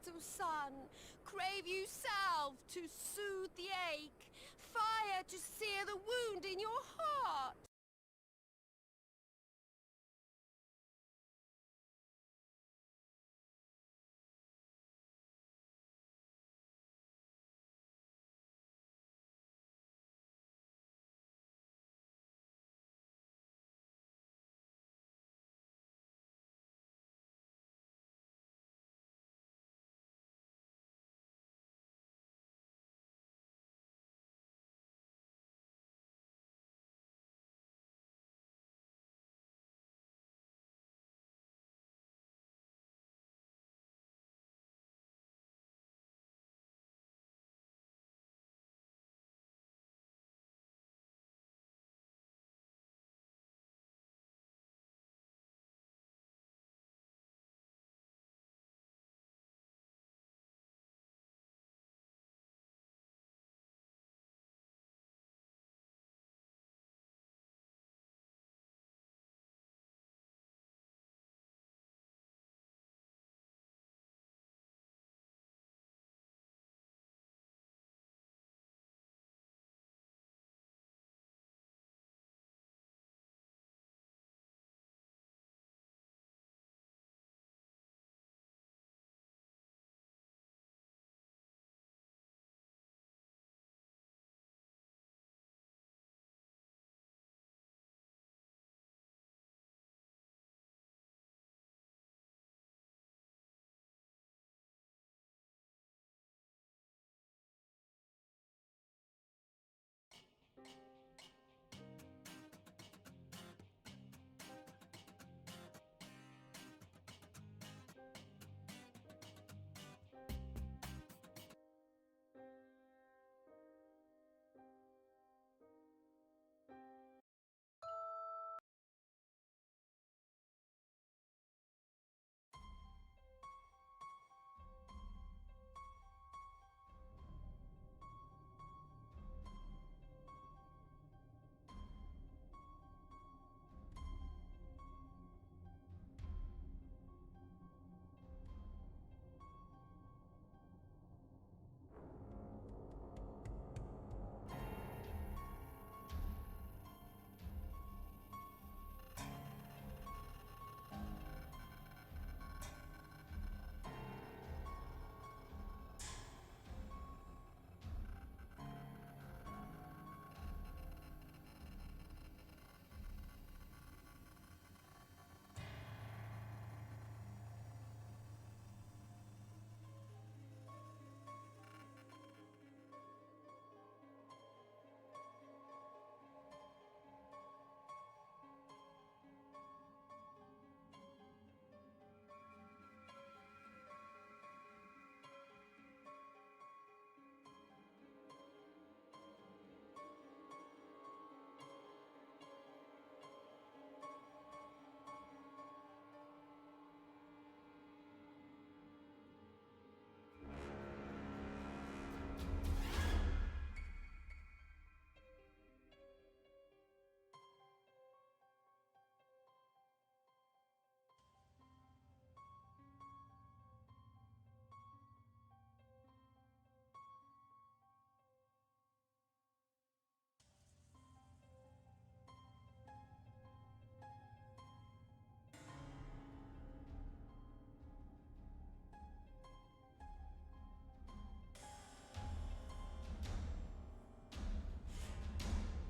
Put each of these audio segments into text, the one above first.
autumn sun. Crave you salve to soothe the ache, fire to sear the wound in your heart.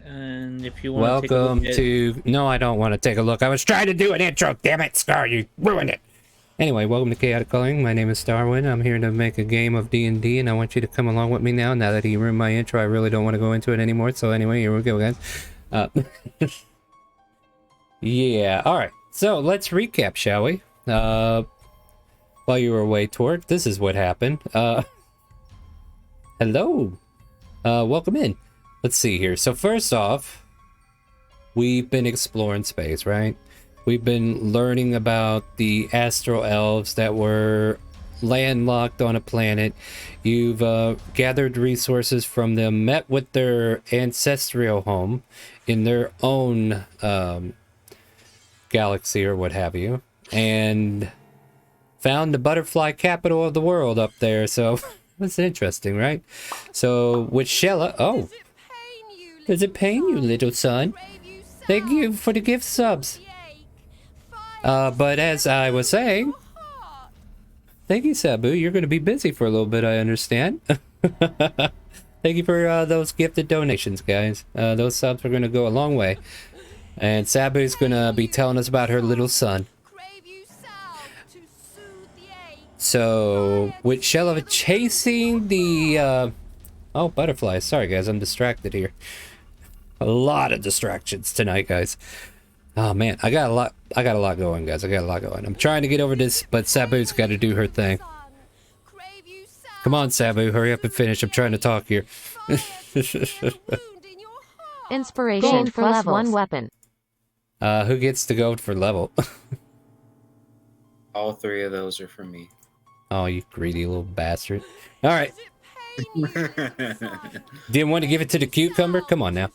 And if you want to take a look Welcome at... to... No, I don't want to take a look. I was trying to do an intro. Damn it, Scar. You ruined it. Anyway, welcome to Chaotic Calling. My name is Starwin. I'm here to make a game of D&D, and I want you to come along with me now. Now that he ruined my intro, I really don't want to go into it anymore. So anyway, here we go, guys. Yeah, alright. So, let's recap, shall we? While you were away, Tort, this is what happened. Hello. Welcome in. Let's see here. So first off, we've been exploring space, right? We've been learning about the astral elves that were landlocked on a planet. You've gathered resources from them, met with their ancestral home in their own galaxy or what have you, and found the butterfly capital of the world up there. So that's interesting, right? So with Shella, oh, does it pain you, little son? Thank you for the gift subs. But as I was saying, thank you, Sabu. You're going to be busy for a little bit, I understand. Thank you for those gifted donations, guys. Those subs are going to go a long way. And Sabu's going to be telling us about her little son. So, with Shella chasing the... oh, butterflies. Sorry, guys. I'm distracted here. A lot of distractions tonight, guys. Oh, man. I got a lot going, guys. I got a lot going. I'm trying to get over this, but Sabu's got to do her thing. Come on, Sabu, hurry up and finish. I'm trying to talk here. Inspiration for plus one weapon. Who gets to go for level? All 3 of those are for me. Oh, you greedy little bastard. All right. Didn't want to give it to the cucumber? Come on now.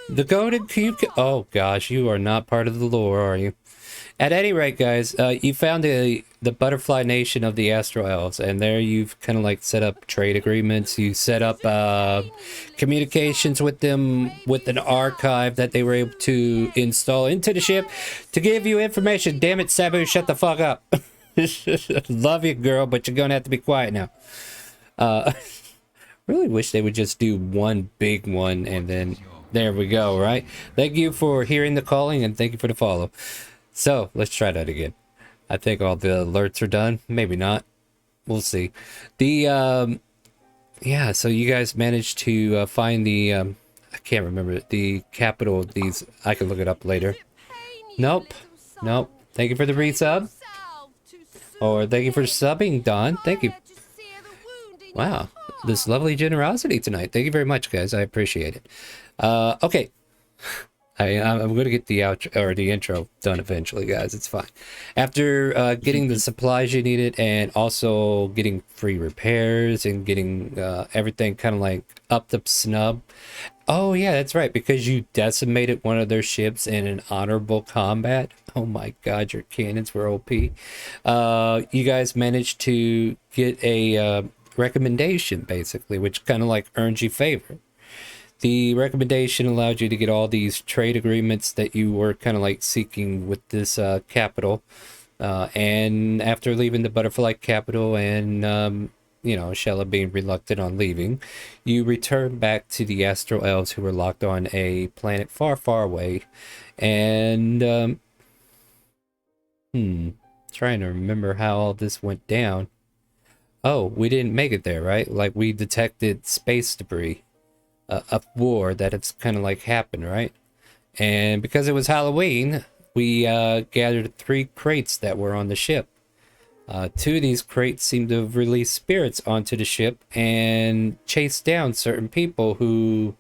The golden cucumber. Oh, gosh, you are not part of the lore, are you? At any rate, guys, you found the butterfly nation of the Astral Elves, and there you've kind of like set up trade agreements. You set up communications with them with an archive that they were able to install into the ship to give you information. Damn it, Sabu, shut the fuck up. Love you, girl, but you're gonna have to be quiet now. Really wish they would just do one big one, and then there we go, right? Thank you for hearing the calling, and thank you for the follow. So, let's try that again. I think all the alerts are done. Maybe not. We'll see. The, yeah, so you guys managed to find the, I can't remember, the capital of these. I can look it up later. Nope. Nope. Thank you for the resub. Or thank you for subbing, Don. Thank you. Wow. This lovely generosity tonight. Thank you very much, guys. I appreciate it. Okay. I'm going to get the outro or the intro done eventually, guys. It's fine. After getting the supplies you needed and also getting free repairs and getting everything kind of like up to snub. Oh, yeah, that's right. Because you decimated one of their ships in an honorable combat. Oh, my God, your cannons were OP. You guys managed to get a recommendation, basically, which kind of like earns you favor. The recommendation allowed you to get all these trade agreements that you were kind of like seeking with this capital. And after leaving the butterfly capital and, you know, Shella being reluctant on leaving, you return back to the Astral Elves who were locked on a planet far, far away. And, trying to remember how all this went down. Oh, we didn't make it there, right? Like, we detected space debris. A war that has kind of like happened, right? And because it was Halloween, we gathered 3 crates that were on the ship. 2 of these crates seemed to have released spirits onto the ship and chased down certain people who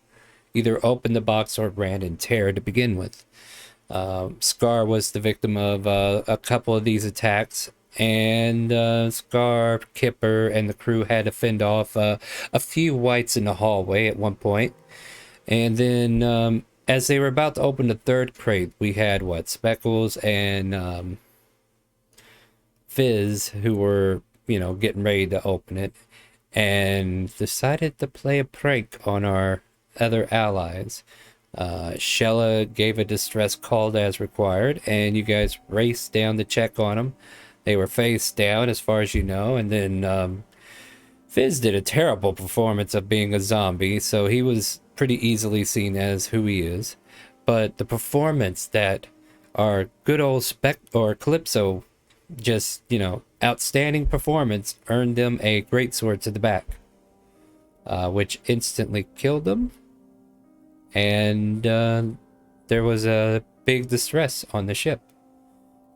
either opened the box or ran in terror to begin with. Scar was the victim of a couple of these attacks. And Scar, Kipper, and the crew had to fend off a few whites in the hallway at one point. And then as they were about to open the 3rd crate, we had, Speckles and Fizz, who were, you know, getting ready to open it. And decided to play a prank on our other allies. Shella gave a distress call as required, and you guys raced down to check on them. They were face down, as far as you know, and then Fizz did a terrible performance of being a zombie, so he was pretty easily seen as who he is. But the performance that our good old Calypso, just, you know, outstanding performance, earned them a great sword to the back, which instantly killed them. And there was a big distress on the ship.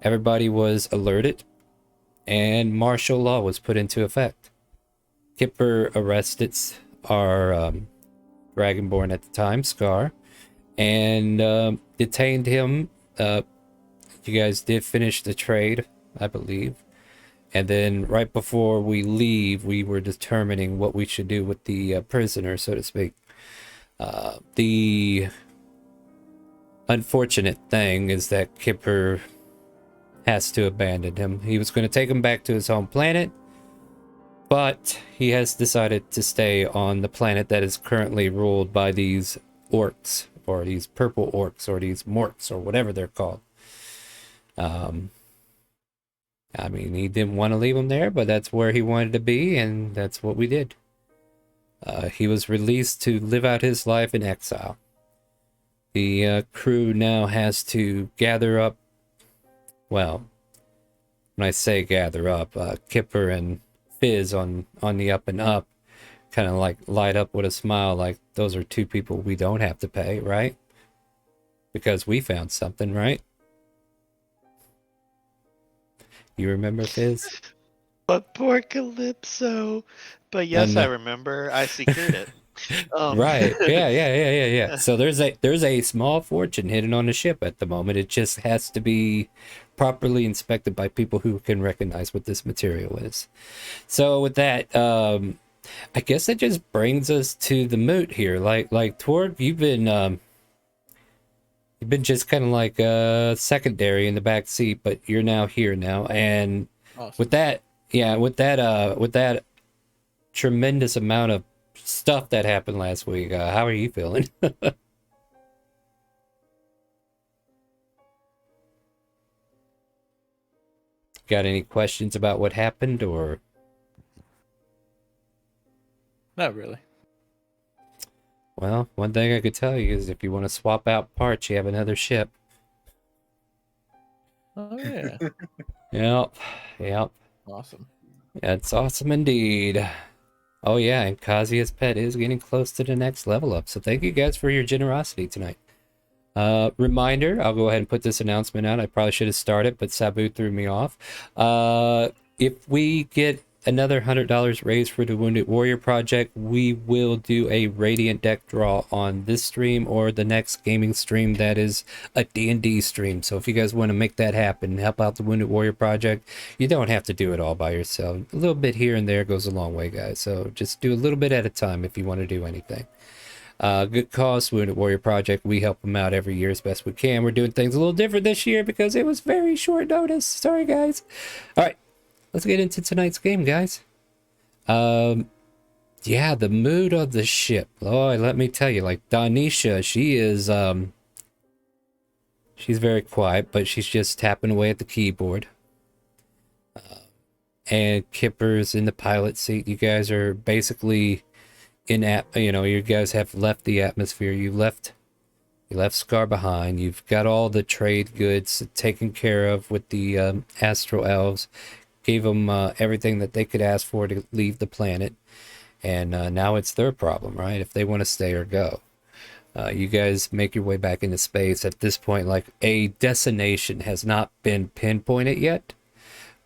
Everybody was alerted, and martial law was put into effect. Kipper arrested our Dragonborn at the time, Scar, and detained him. You guys did finish the trade, I believe. And then right before we leave, we were determining what we should do with the prisoner, so to speak. The unfortunate thing is that Kipper has to abandon him. He was going to take him back to his home planet, but he has decided to stay on the planet that is currently ruled by these orcs, or these purple orcs, or these morks, or whatever they're called. I mean, he didn't want to leave him there, but that's where he wanted to be, and that's what we did. He was released to live out his life in exile. The crew now has to gather up. Well, when I say gather up, Kipper and Fizz on the up and up kind of like light up with a smile, like those are two people we don't have to pay, right? Because we found something, right? You remember, Fizz? But poor Calypso. But yes, I remember. I secured it. Right. Yeah. So there's a small fortune hidden on the ship at the moment. It just has to be properly inspected by people who can recognize what this material is. So with that, I guess that just brings us to the moot here. Like Torg, you've been just kind of like secondary in the back seat, but you're now here now. And Awesome. with that tremendous amount of stuff that happened last week, how are you feeling? Got any questions about what happened, or? Not really. Well, one thing I could tell you is if you want to swap out parts, you have another ship. Oh yeah. Yep. Awesome. That's awesome indeed. Oh yeah, and Kazuya's pet is getting close to the next level up. So thank you guys for your generosity tonight. Reminder, I'll go ahead and put this announcement out. I probably should have started, but Sabu threw me off. If we get another $100 raised for the Wounded Warrior Project, we will do a Radiant deck draw on this stream or the next gaming stream that is a D&D stream. So if you guys want to make that happen, help out the Wounded Warrior Project, you don't have to do it all by yourself. A little bit here and there goes a long way, guys. So just do a little bit at a time if you want to do anything. Good cause, Wounded Warrior Project. We help them out every year as best we can. We're doing things a little different this year because it was very short notice. Sorry, guys. All right. Let's get into tonight's game, guys. Yeah, the mood of the ship. Oh, let me tell you, like Danisha, she is she's very quiet, but she's just tapping away at the keyboard. And Kipper's in the pilot seat. You guys are basically you guys have left the atmosphere. You left Scar behind. You've got all the trade goods taken care of with the Astral Elves. Gave them everything that they could ask for to leave the planet, and now it's their problem, right? If they want to stay or go. You guys make your way back into space. At this point, like, a destination has not been pinpointed yet,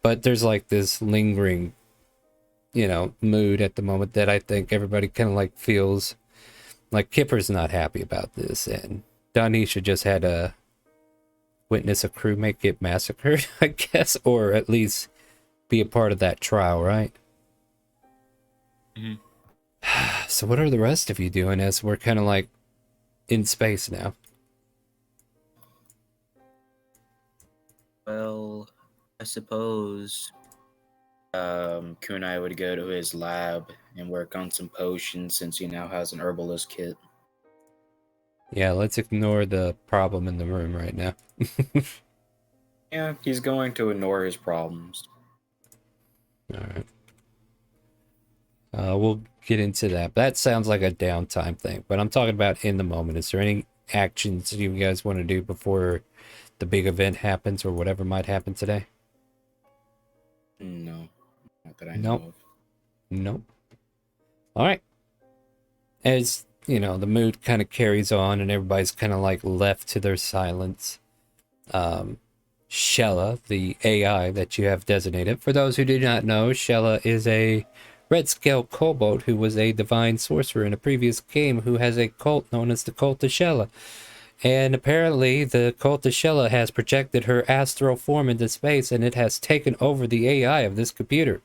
but there's like this lingering, mood at the moment that I think everybody kind of like feels like Kipper's not happy about this, and Danisha just had to witness a crewmate get massacred, I guess, or at least be a part of that trial, right? Mm-hmm. So what are the rest of you doing as we're kind of like in space now? Well, I suppose Kunai would go to his lab and work on some potions since he now has an herbalist kit. Yeah, let's ignore the problem in the room right now. Yeah, he's going to ignore his problems. All right. We'll get into that. That sounds like a downtime thing, but I'm talking about in the moment. Is there any actions you guys want to do before the big event happens or whatever might happen today? No, not that I know of. Nope. All right. As the mood kind of carries on and everybody's kind of like left to their silence. Shella, the AI that you have designated. For those who do not know, Shella is a red scale kobold who was a divine sorcerer in a previous game who has a cult known as the Cult of Shella. And apparently the Cult of Shella has projected her astral form into space and it has taken over the AI of this computer.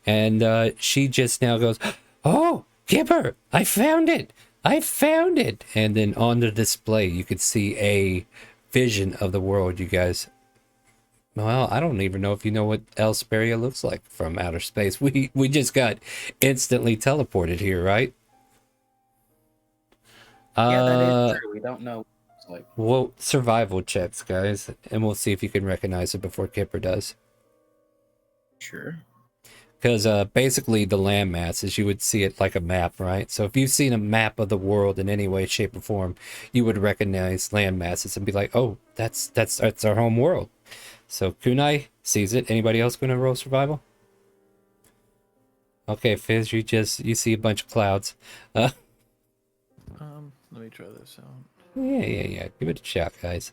And she just now goes, "Oh, Kipper, I found it! I found it!" And then on the display you could see a vision of the world you guys Well, I don't even know if you know what Elsparia looks like from outer space. We just got instantly teleported here, right? Yeah, that is true. We don't know. It's like, Well, survival checks, guys, and we'll see if you can recognize it before Kipper does. sure. Because basically the landmass is you would see it like a map, right? So if you've seen a map of the world in any way, shape, or form, you would recognize landmasses and be like, "Oh, that's our home world." So Kunai sees it. Anybody else going to roll survival? Okay, Fizz, you see a bunch of clouds. Let me try this out. Yeah. Give it a shot, guys.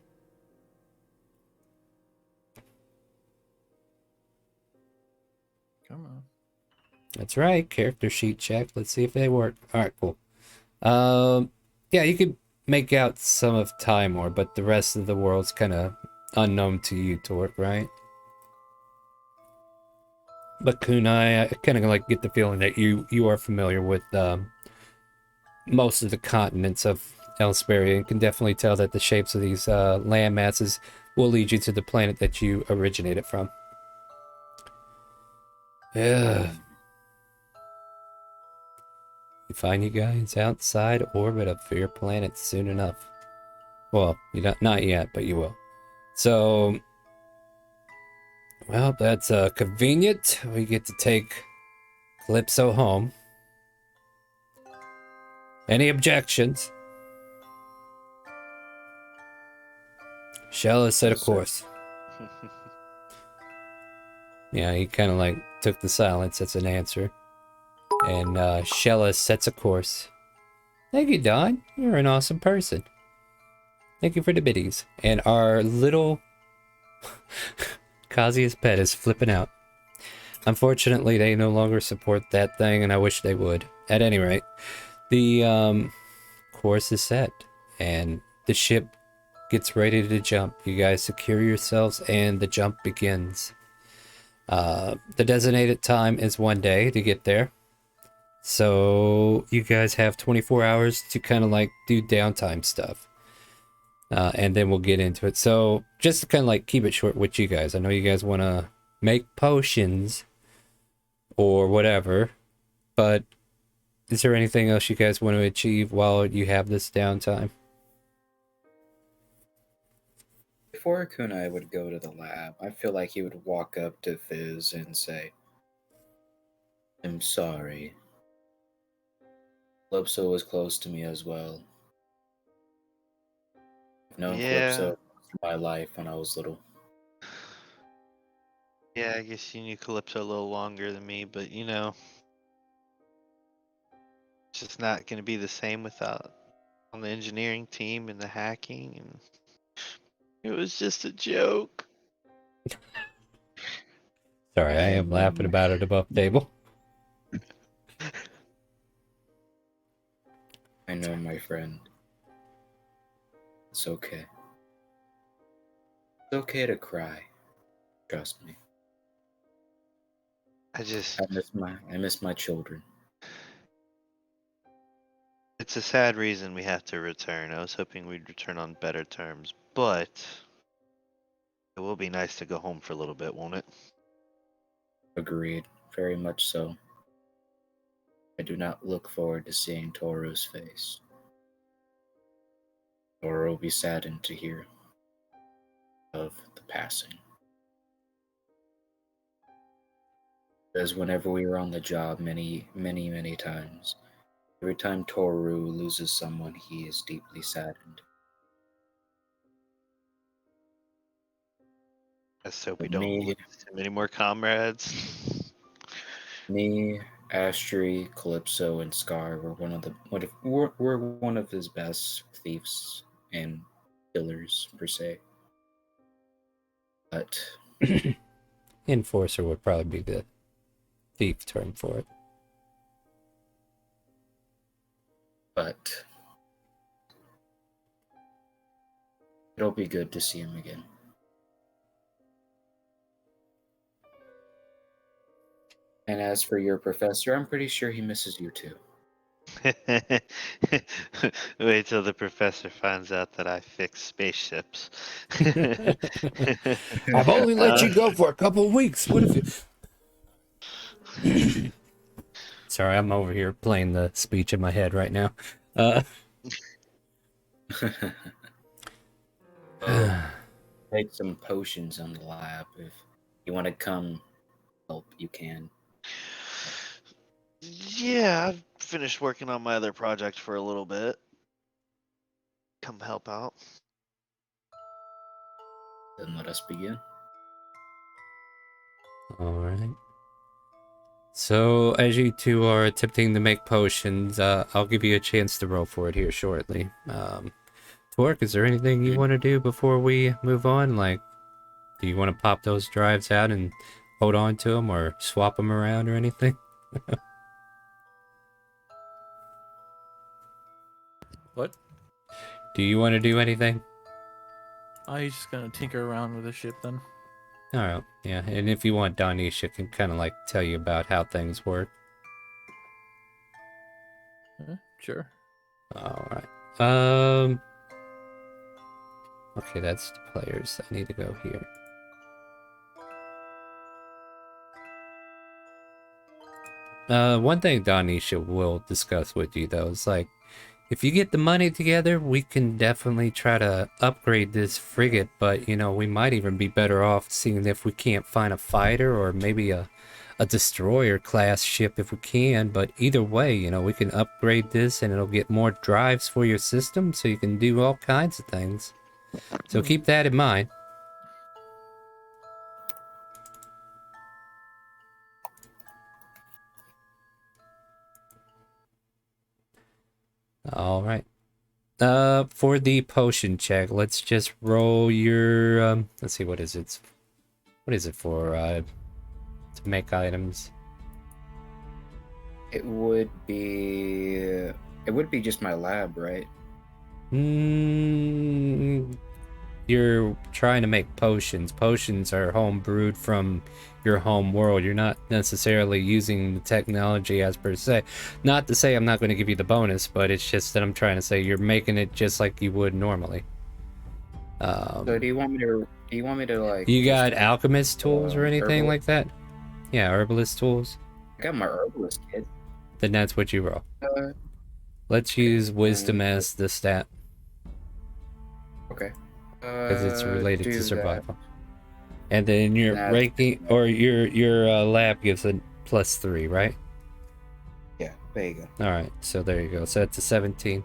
Come on. That's right. Character sheet check. Let's see if they work. All right, cool. Yeah, you could make out some of Timor, but the rest of the world's kind of unknown to you, Torque, right? But Kunai, I kind of like get the feeling that you are familiar with most of the continents of Elsparia and can definitely tell that the shapes of these land masses will lead you to the planet that you originated from. Yeah. You find you guys outside orbit of your planet soon enough. Well, you not yet, but you will. So, well, that's convenient. We get to take Calypso home. Any objections? Shell has set a Yes, sir. course. Yeah, he kind of like took the silence as an answer. And Shella sets a course. Thank you, Don. You're an awesome person. Thank you for the biddies. And our little Kazia's pet is flipping out. Unfortunately, they no longer support that thing, and I wish they would. At any rate, the course is set, and the ship gets ready to jump. You guys secure yourselves, and the jump begins. The designated time is 1 day to get there. So you guys have 24 hours to kind of like do downtime stuff. And then we'll get into it. So just to kind of like keep it short with you guys, I know you guys want to make potions or whatever, but is there anything else you guys want to achieve while you have this downtime? Before Kunai would go to the lab, I feel like he would walk up to Fizz and say, I'm sorry. Calypso was close to me as well. I've known Yeah. Calypso my life when I was little. Yeah, I guess you knew Calypso a little longer than me, but you know, it's just not going to be the same without on the engineering team and the hacking, and it was just a joke. Sorry, I am laughing about it above the table. I know, my friend. It's okay. It's okay to cry. Trust me. I just, I miss my children. it's a sad reason we have to return. I was hoping we'd return on better terms, but it will be nice to go home for a little bit, won't it? Agreed. Very much so. I do not look forward to seeing Toru's face. Toru will be saddened to hear of the passing. Because whenever we were on the job many times, every time Toru loses someone, he is deeply saddened. Let's hope we But don't lose too many more comrades. me, Astri, Calypso, and Scar were one of his best thieves and killers per se. But Enforcer would probably be the thief term for it. but it'll be good to see him again. And as for your professor, I'm pretty sure he misses you too. Wait till the professor finds out that I fix spaceships. I've only let Uh, you go for a couple of weeks. What if you... Sorry, I'm over here playing the speech in my head right now. Take some potions on the lab. If you want to come help, you can. Yeah, I've finished working on my other project for a little bit. Come help out. Then let us begin. All right. So, as you two are attempting to make potions, I'll give you a chance to roll for it here shortly. Torque, is there anything you want to do before we move on? Like, do you want to pop those drives out and hold on to them, or swap them around, or anything? What? Do you want to do anything? Oh, he's just gonna tinker around with the ship then. All right, yeah. And if you want, Donisha can kind of like tell you about how things work. Sure. All right. Okay, that's the players. I need to go here. One thing Donisha will discuss with you though is like, if you get the money together, we can definitely try to upgrade this frigate, but you know, we might even be better off seeing if we can't find a fighter or maybe a destroyer class ship if we can. But either way, you know, we can upgrade this and it'll get more drives for your system so you can do all kinds of things. So keep that in mind. All right. For the potion check, let's just roll your let's see, what is it? What is it for to make items? It would be just my lab, right? You're trying to make potions. Potions are home brewed from your home world. You're not necessarily using the technology as per se. Not to say I'm not going to give you the bonus, but it's just that I'm trying to say you're making it just like you would normally. So do you want me to like? You got just, alchemist tools or anything herbal- like that? Yeah, herbalist tools. I got my herbalist kit. Then that's what you roll. Uh, Let's use wisdom as the stat okay. because it's related do to that. survival. And then your Nah, ranking or your lab gives a +3, right? Yeah, there you go. All right, so there you go. So it's a 17.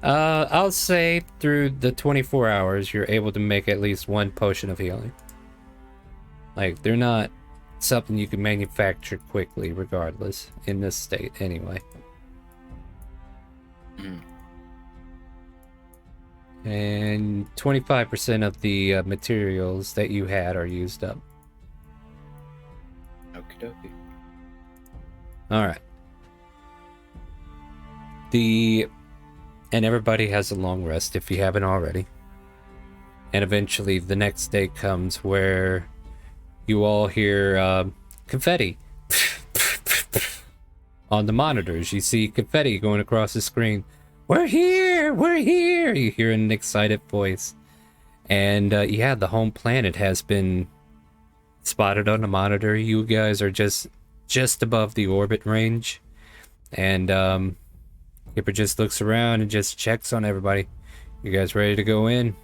I'll say through the 24 hours, you're able to make at least one potion of healing. Like, they're not something you can manufacture quickly, regardless, in this state, anyway. Mhm. And 25% of the materials that you had are used up. Okie dokie. All right. And everybody has a long rest if you haven't already. And eventually the next day comes where you all hear confetti. On the monitors, you see confetti going across the screen. We're here! We're here! You hear an excited voice. And yeah, the home planet has been spotted on the monitor. You guys are just above the orbit range. And Kipper just looks around and just checks on everybody. You guys ready to go in?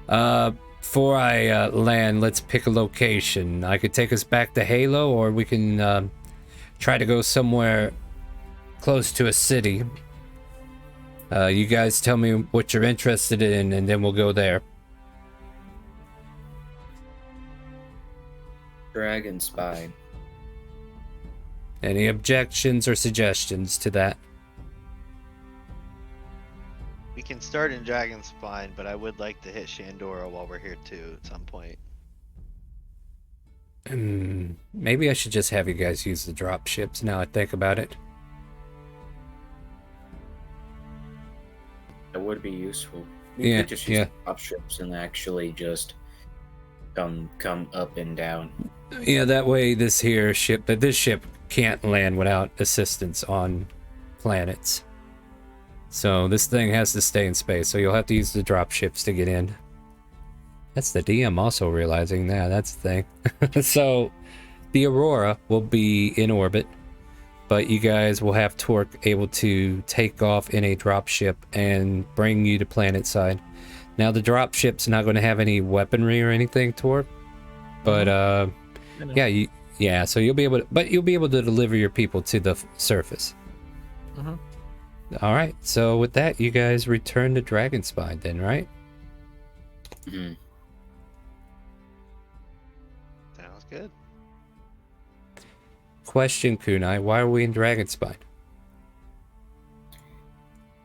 Before I land, let's pick a location. I could take us back to Halo, or we can try to go somewhere close to a city. You guys tell me what you're interested in, and then we'll go there. Dragon Spine. Any objections or suggestions to that? We can start in Dragon's Spine, but I would like to hit Shandora while we're here too at some point. Maybe I should just have you guys use the drop ships now I think about it. That would be useful. We Yeah, could just use yeah. the top strips and actually just come up and down. Yeah, that way this ship can't land without assistance on planets. So this thing has to stay in space, so you'll have to use the drop ships to get in. That's the DM also realizing that, that's the thing. So the Aurora will be in orbit, but you guys will have Torque able to take off in a drop ship and bring you to planet side. Now the drop ship's not going to have any weaponry or anything, Torque, but yeah, so you'll be able to, but you'll be able to deliver your people to the surface. All right, so with that, you guys return to Dragonspine then, right? Sounds good. Question, Kunai, why are we in Dragonspine?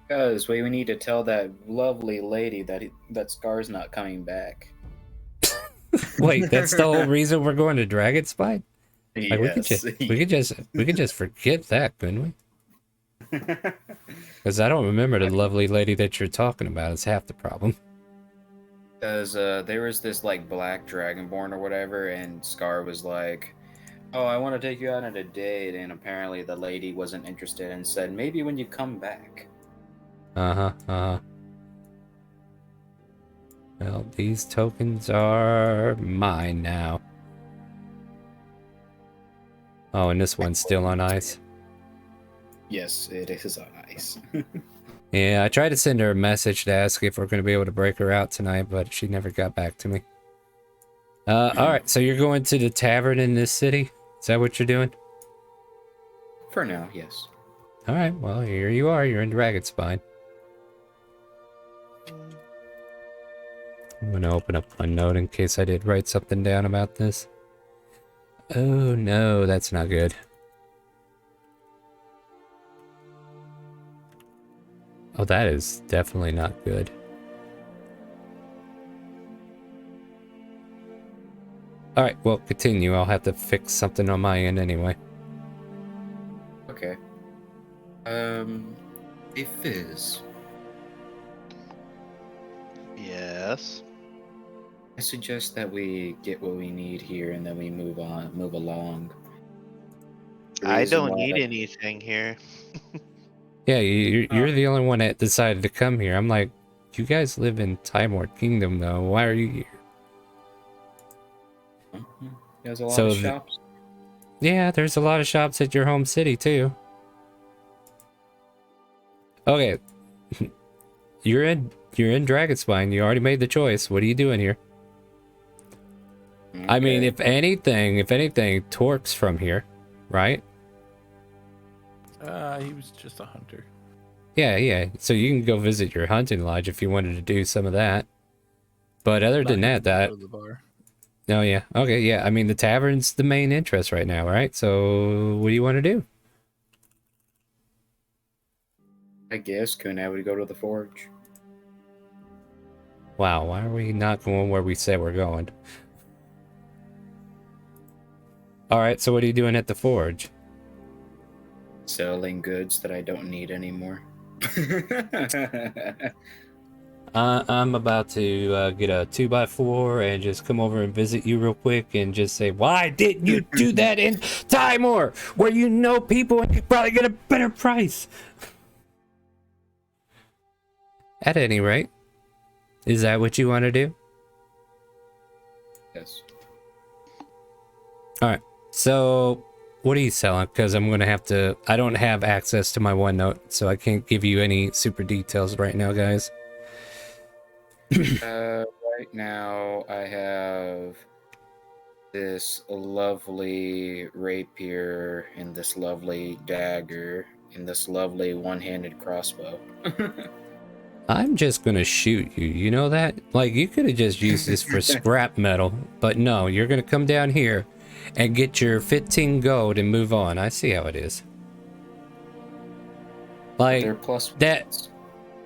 Because we need to tell that lovely lady that Scar's not coming back. Wait, that's the whole reason we're going to Dragonspine? Like, Yes. we could just forget that, couldn't we? Because I don't remember the lovely lady that you're talking about. It's half the problem. Because there was this like black dragonborn or whatever, and Scar was like, "Oh, I want to take you out on a date," and apparently the lady wasn't interested and said, "Maybe when you come back." Well, these tokens are mine now. Oh, and this one's still on ice. Yes, it is on ice. Yeah, I tried to send her a message to ask if we're going to be able to break her out tonight, but she never got back to me. Alright, so you're going to the tavern in this city? Is that what you're doing? For now, yes. Alright, well, here you are. You're in Dragonspine. I'm going to open up my note in case I did write something down about this. Oh no, that's not good. Oh, that is definitely not good. Alright, well, continue. I'll have to fix something on my end anyway. Okay. A Fizz. Yes. I suggest that we get what we need here and then we move along. The I reason don't why- need anything here. Yeah, you're the only one that decided to come here. I'm like, you guys live in Timor Kingdom, though. Why are you here? There's a lot So of the- shops. Yeah, there's a lot of shops at your home city, too. Okay. You're in Dragonspine. You already made the choice. What are you doing here? I mean, Okay. if anything, Torque's from here, right? He was just a hunter. Yeah. So you can go visit your hunting lodge if you wanted to do some of that. But other than Not that, go to the bar. oh yeah, okay, yeah. I mean, the tavern's the main interest right now, right? So what do you want to do? I guess Kunai would go to the forge. Wow, why are we not going where we said we're going? All right, so what are you doing at the forge? Selling goods that I don't need anymore. I'm about to get a 2x4 and just come over and visit you real quick and just say, why didn't you do that in Timor, where you know people and you probably get a better price? At any rate, is that what you want to do? Yes. All right, so what are you selling? Because I'm going to have to, I don't have access to my OneNote, so I can't give you any super details right now, guys. Right now I have this lovely rapier and this lovely dagger and this lovely one-handed crossbow. I'm just gonna shoot you, you know that? Like, you could have just used this for scrap metal, but no, you're gonna come down here and get your 15 gold and move on. I see how it is. Like, They're plus that- ones.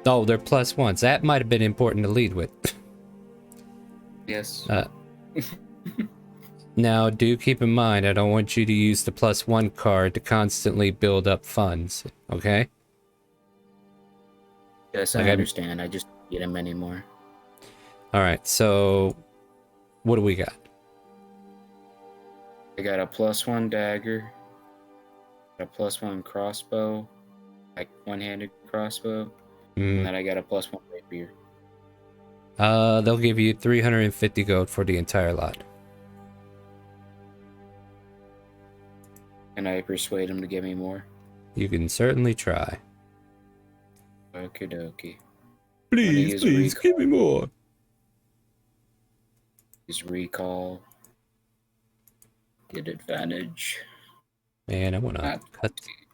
oh, they're plus ones. That might have been important to lead with. Yes. Now, do keep in mind, I don't want you to use the +1 card to constantly build up funds, okay? Yes, like I I- understand. I just don't get them anymore. Alright, so what do we got? I got a +1 dagger, a +1 crossbow, like one-handed crossbow, Mm. and then I got a +1 rapier. They'll give you 350 gold for the entire lot. Can I persuade him to give me more? You can certainly try. Okie dokie. Please, use please, recall. give me more. Use recall. Get advantage. Man, I want to Not cut 20.